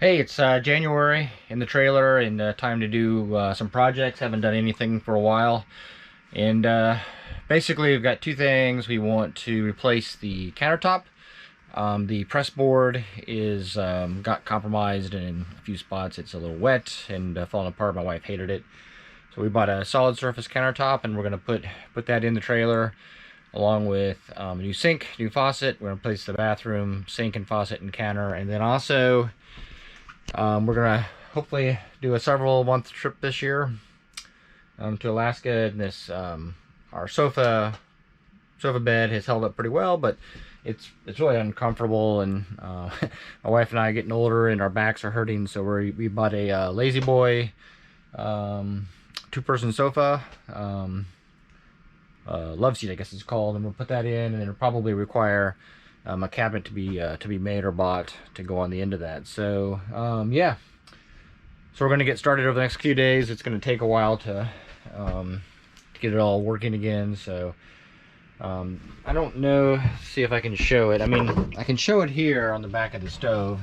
Hey, it's January in the trailer and time to do some projects. Haven't done anything for a while. And basically we've got two things. We want to replace the countertop. The press board is got compromised in a few spots. It's a little wet and falling apart. My wife hated it. So we bought a SolidSurface countertop and we're going to put that in the trailer along with a new sink, new faucet. We're going to replace the bathroom, sink and faucet and counter. And then also we're gonna hopefully do a several month trip this year to Alaska. And this our sofa bed has held up pretty well, but it's really uncomfortable, and my wife and I are getting older and our backs are hurting, so we bought a Lazy Boy two-person sofa, love seat I guess it's called, and we'll put that in, and it'll probably require a cabinet to be made or bought to go on the end of that. So yeah, so we're going to get started over the next few days. It's going to take a while to get it all working again. So I don't know, see if I can show it. I mean, I can show it here on the back of the stove,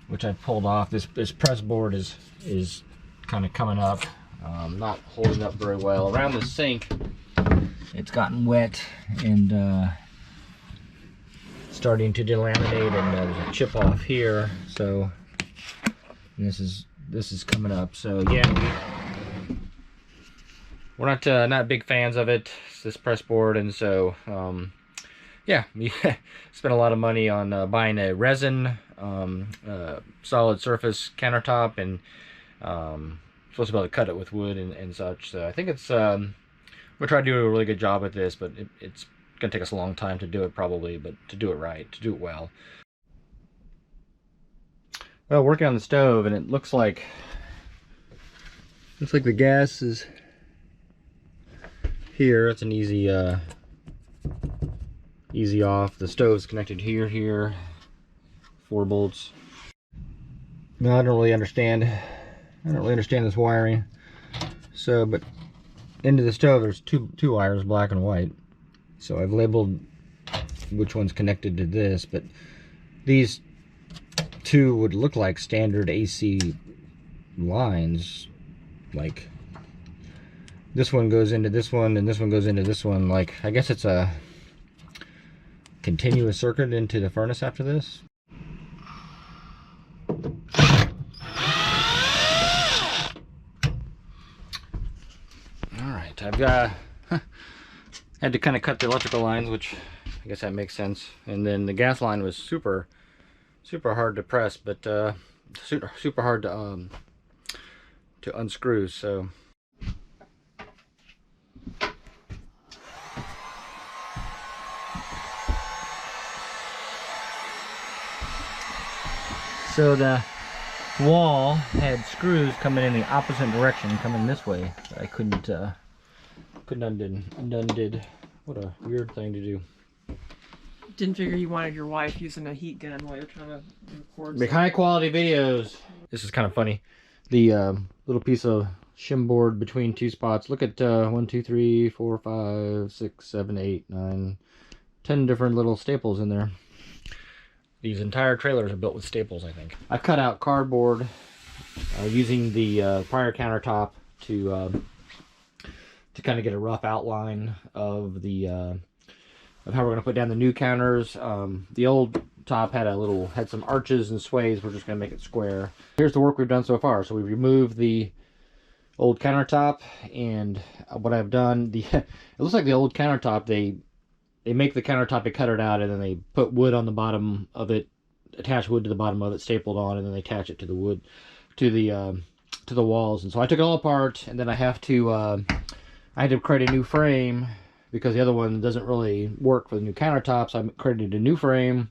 which I pulled off. This press board is kind of coming up, not holding up very well. Around the sink, it's gotten wet and starting to delaminate, and there's a chip off here. So this is coming up. So yeah, we're not big fans of it, this press board, and so yeah, we spent a lot of money on buying a resin solid surface countertop, and supposed to be able to cut it with wood and such. So I think it's we'll try to do a really good job at this, but it's gonna take us a long time to do it probably, but to do it right, to do it well. Well, working on the stove, and it looks like the gas is here. It's an easy off. The stove's connected here, 4 bolts. No, I don't really understand this wiring. So, but into the stove there's two wires, black and white. So I've labeled which one's connected to this, but these two would look like standard AC lines. Like this one goes into this one and this one goes into this one. Like, I guess it's a continuous circuit into the furnace after this. Alright, I've got had to kind of cut the electrical lines, which I guess that makes sense. And then the gas line was super hard to press, but super hard to unscrew. So the wall had screws coming in the opposite direction, coming this way, but I couldn't undid. What a weird thing to do. Didn't figure you wanted your wife using a heat gun while you're trying to record. Make high quality videos. This is kind of funny. The little piece of shim board between two spots. Look at 1, 2, 3, 4, 5, 6, 7, 8, 9, 10 different little staples in there. These entire trailers are built with staples, I think. I cut out cardboard using the prior countertop to kind of get a rough outline of the of how we're going to put down the new counters. The old top had some arches and sways. We're just going to make it square. Here's the work we've done so far. So we removed the old countertop, and what I've done, it looks like the old countertop, they make the countertop, they cut it out, and then they put wood on the bottom of it, attach wood to the bottom of it, stapled on, and then they attach it to the wood, to the walls. And so I took it all apart, and then I had to create a new frame because the other one doesn't really work for the new countertops. I created a new frame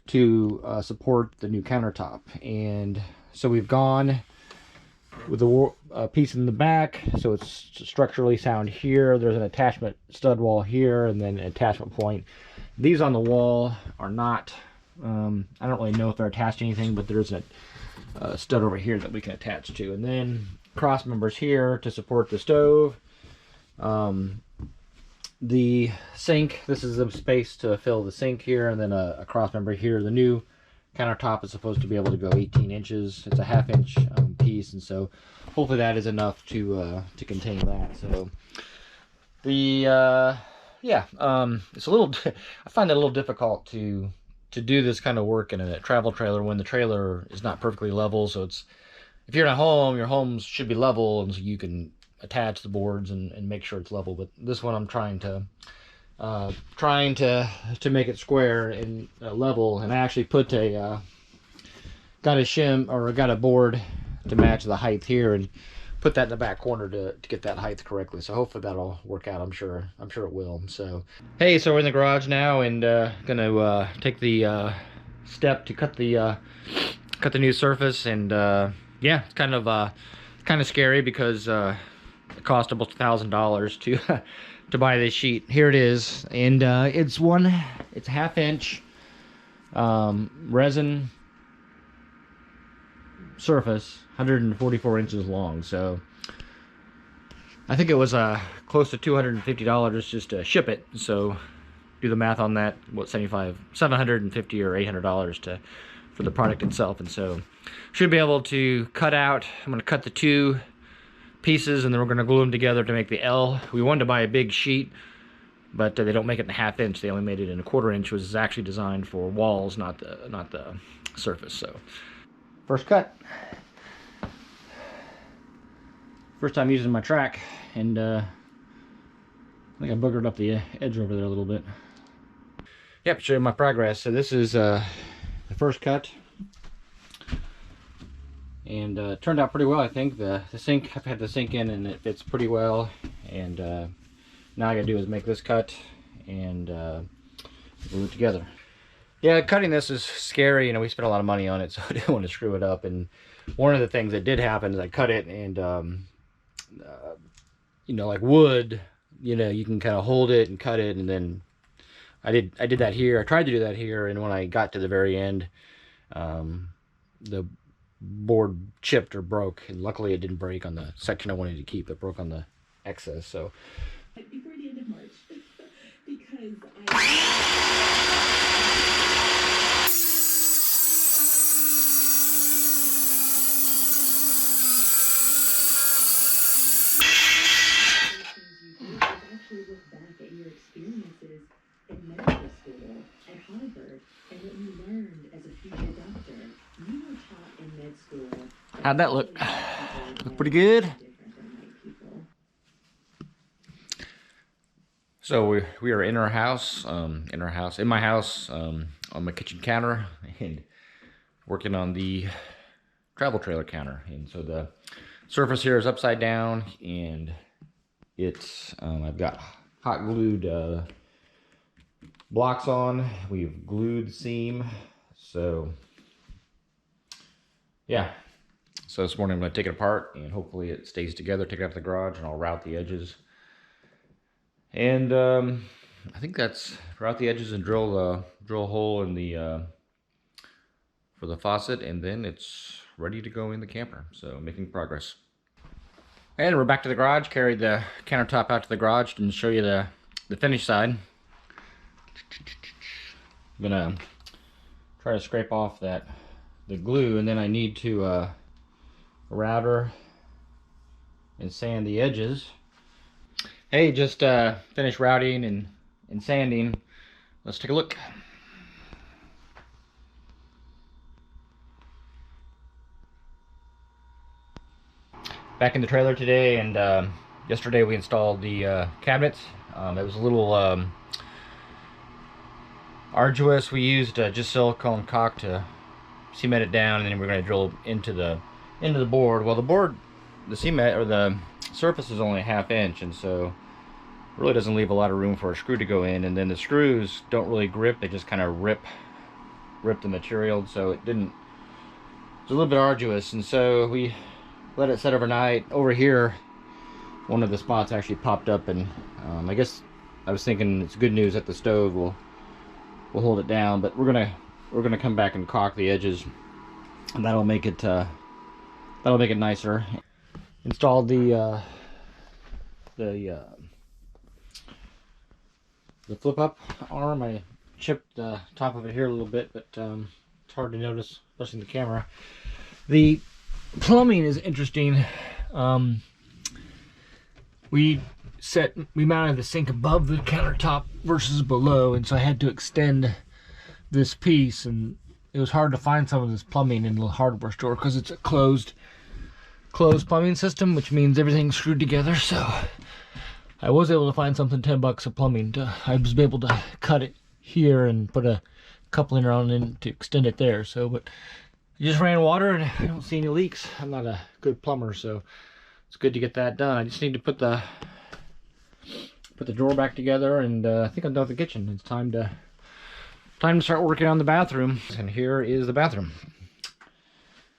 to support the new countertop. And so we've gone with the piece in the back, so it's structurally sound here. There's an attachment stud wall here, and then an attachment point. These on the wall are not, I don't really know if they're attached to anything, but there's a stud over here that we can attach to. And then cross members here to support the stove. The sink, this is the space to fill the sink here, and then a cross member here. The new countertop is supposed to be able to go 18 inches. It's a 1/2 inch piece, and so hopefully that is enough to contain that. So the yeah, it's a little I find it a little difficult to do this kind of work in a travel trailer when the trailer is not perfectly level. So it's, if you're at home, your homes should be level, and so you can attach the boards and make sure it's level. But this one I'm trying to make it square and level, and I actually put a got a board to match the height here, and put that in the back corner to get that height correctly. So hopefully that'll work out. I'm sure it will. So hey, so we're in the garage now, and gonna take the step to cut the new surface. And yeah, it's kind of scary because it cost almost $1,000 to buy this sheet. Here it is, and it's a 1/2 inch resin surface, 144 inches long. So I think it was close to $250 just to ship it. So do the math on that. What, $750 or $800 for the product itself. And so should be able to cut out. I'm going to cut the 2 pieces, and then we're going to glue them together to make the L. We wanted to buy a big sheet, but they don't make it in a 1/2 inch. They only made it in a 1/4 inch, which is actually designed for walls, not the surface. So first cut. First time using my track, and I think I boogered up the edge over there a little bit. Yep, show you my progress. So this is the first cut, and turned out pretty well. I think the sink, I've had the sink in, and it fits pretty well. And now I gotta do is make this cut and glue it together. Yeah, cutting this is scary. You know, we spent a lot of money on it, so I didn't want to screw it up. And one of the things that did happen is I cut it, and you know, like wood, you know, you can kind of hold it and cut it, and then I did that here. I tried to do that here, and when I got to the very end, the board chipped or broke, and luckily it didn't break on the section I wanted to keep. It broke on the excess. So before the end of March, because actually look back at your experiences in medical school at Harvard and what you learned as a future doctor. You were taught in med school. How'd that look? Look pretty good. So we are in our house, in my house, on my kitchen counter, and working on the travel trailer counter. And so the surface here is upside down, and it's I've got hot glued blocks on. We've glued the seam. So yeah. So this morning I'm going to take it apart, and hopefully it stays together. Take it out to the garage, and I'll route the edges. And I think that's route the edges and drill a hole in the for the faucet, and then it's ready to go in the camper. So making progress. And we're back to the garage. Carried the countertop out to the garage and show you the finished side. I'm gonna try to scrape off the glue, and then I need to router and sand the edges. Hey, just finished routing and sanding. Let's take a look. Back in the trailer today, and yesterday we installed the cabinets. It was a little arduous. We used just silicone caulk to cement it down, and then we're going to drill into the board. Well, the cement or the surface is only a 1/2 inch, and so it really doesn't leave a lot of room for a screw to go in. And then the screws don't really grip; they just kind of rip the material. So it's a little bit arduous, and so we let it set overnight. Over here, one of the spots actually popped up, and I guess I was thinking it's good news that the stove will hold it down. But we're gonna come back and caulk the edges, and that'll make it nicer. Installed the flip up arm. I chipped the top of it here a little bit, but it's hard to notice, especially in the camera. The plumbing is interesting. We mounted the sink above the countertop versus below, and so I had to extend this piece, and it was hard to find some of this plumbing in the hardware store because it's a closed plumbing system, which means everything's screwed together. So I was able to find something $10 of plumbing. I was able to cut it here and put a coupling around in to extend it there. So, but I just ran water and I don't see any leaks. I'm not a good plumber, so it's good to get that done. I just need to put the drawer back together, and I think I'm done with the kitchen. It's time to start working on the bathroom. And here is the bathroom.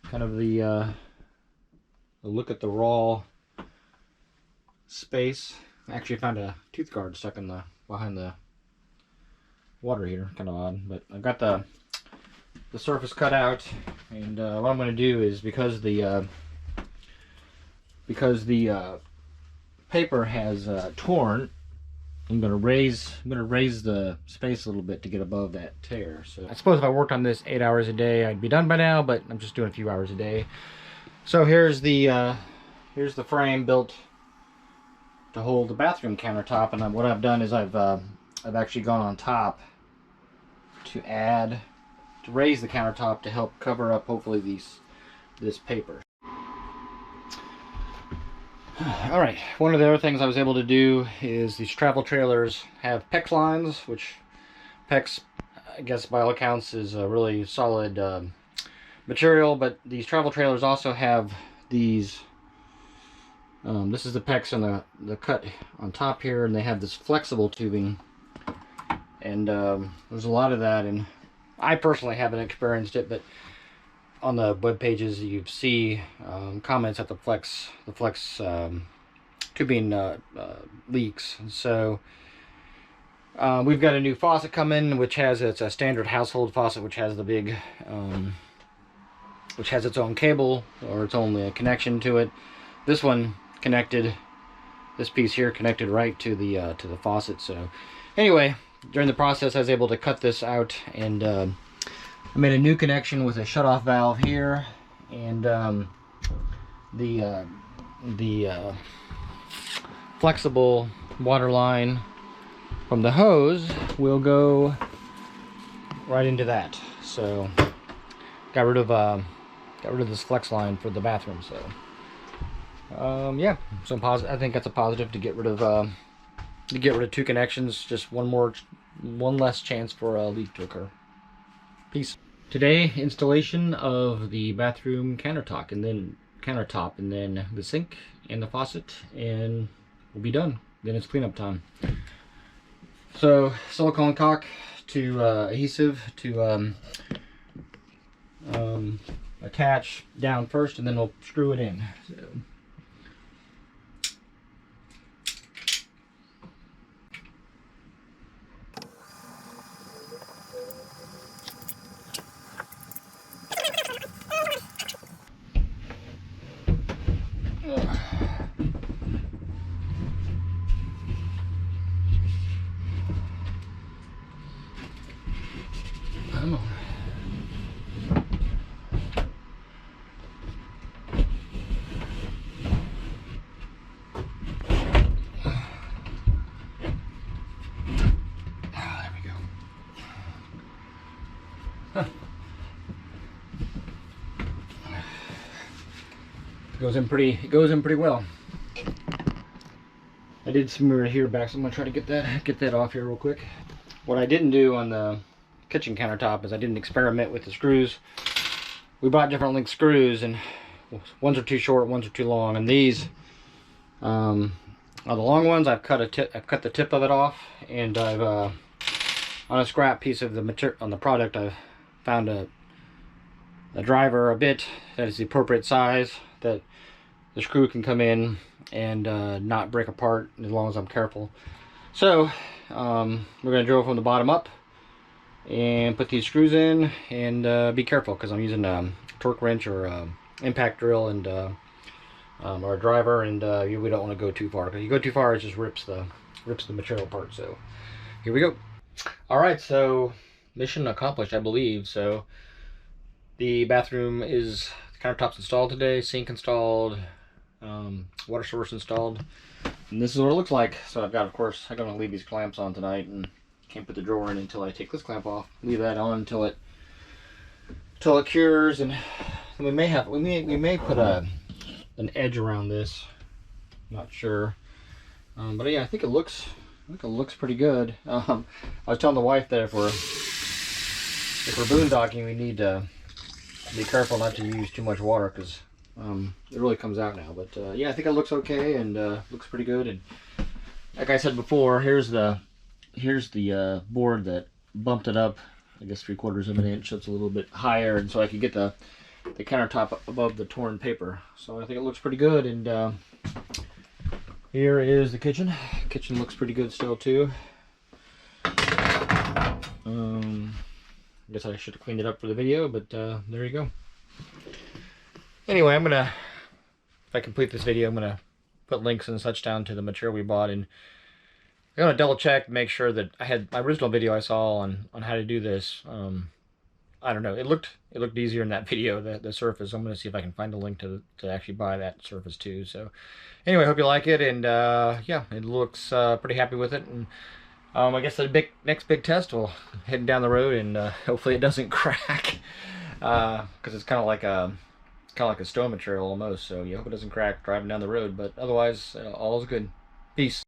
Kind of the look at the raw space. I actually found a tooth guard stuck in behind the water heater. Kind of odd, but I've got the surface cut out, and what I'm going to do is, because the paper has torn, I'm going to raise the space a little bit to get above that tear. So I suppose if I worked on this 8 hours a day, I'd be done by now, but I'm just doing a few hours a day. So here's the frame built to hold the bathroom countertop, and what I've done is I've actually gone on top to raise the countertop to help cover up, hopefully, this paper. All right, one of the other things I was able to do is these travel trailers have PEX lines, which PEX, I guess by all accounts, is a really solid material, but these travel trailers also have these, this is the PEX and the cut on top here, and they have this flexible tubing, and there's a lot of that, and I personally haven't experienced it, but on the web pages you see comments that the flex tubing leaks. So we've got a new faucet coming, which has, it's a standard household faucet, which has the big which has its own cable or its own connection to it. This one connected, this piece here connected right to the faucet. So anyway, during the process I was able to cut this out, and I made a new connection with a shutoff valve here, and the flexible water line from the hose will go right into that. So got rid of this flex line for the bathroom. So yeah, so I think that's a positive, to get rid of two connections. Just one less chance for a leak to occur. Peace. Today, installation of the bathroom countertop, and then the sink and the faucet, and we'll be done. Then it's cleanup time. So silicone caulk to adhesive to attach down first, and then we'll screw it in. So. Come on. There we go. Huh. It goes in pretty well. I did smear it here back, so I'm gonna try to get that off here real quick. What I didn't do on the kitchen countertop is I didn't experiment with the screws. We bought different length screws, and ones are too short, ones are too long, and these are the long ones. I've cut the tip of it off, and I've on a scrap piece of the material on the product, I've found a driver, a bit that is the appropriate size, that the screw can come in and not break apart, as long as I'm careful. So we're going to drill from the bottom up and put these screws in, and be careful, because I'm using a torque wrench or impact drill, and or a driver, and we don't want to go too far, because you go too far, it just rips the material apart. So here we go. All right, so mission accomplished, I believe. So The bathroom is, the countertops installed today, sink installed, water source installed. And this is what it looks like. So I've got, of course, I'm going to leave these clamps on tonight and can't put the drawer in until I take this clamp off. Leave that on until it cures, and we may put an edge around this. Not sure, but yeah, I think it looks pretty good. I was telling the wife that if we're boondocking, we need to be careful not to use too much water, because it really comes out now. But yeah, I think it looks okay, and looks pretty good. And like I said before, here's the board that bumped it up, I guess 3/4 of an inch, so it's a little bit higher, and so I could get the countertop above the torn paper. So I think it looks pretty good. And here is the kitchen. Kitchen looks pretty good still too. I guess I should have cleaned it up for the video, but there you go. Anyway, if I complete this video, I'm gonna put links and such down to the material we bought, and I'm gonna double check, make sure that I had my original video I saw on how to do this. I don't know, it looked easier in that video, the surface. I'm gonna see if I can find a link to actually buy that surface too. So anyway, I hope you like it, and yeah, it looks pretty happy with it. And I guess the next big test will head down the road, and hopefully it doesn't crack, because it's kind of like a stone material almost. So you hope it doesn't crack driving down the road, but otherwise all is good. Peace.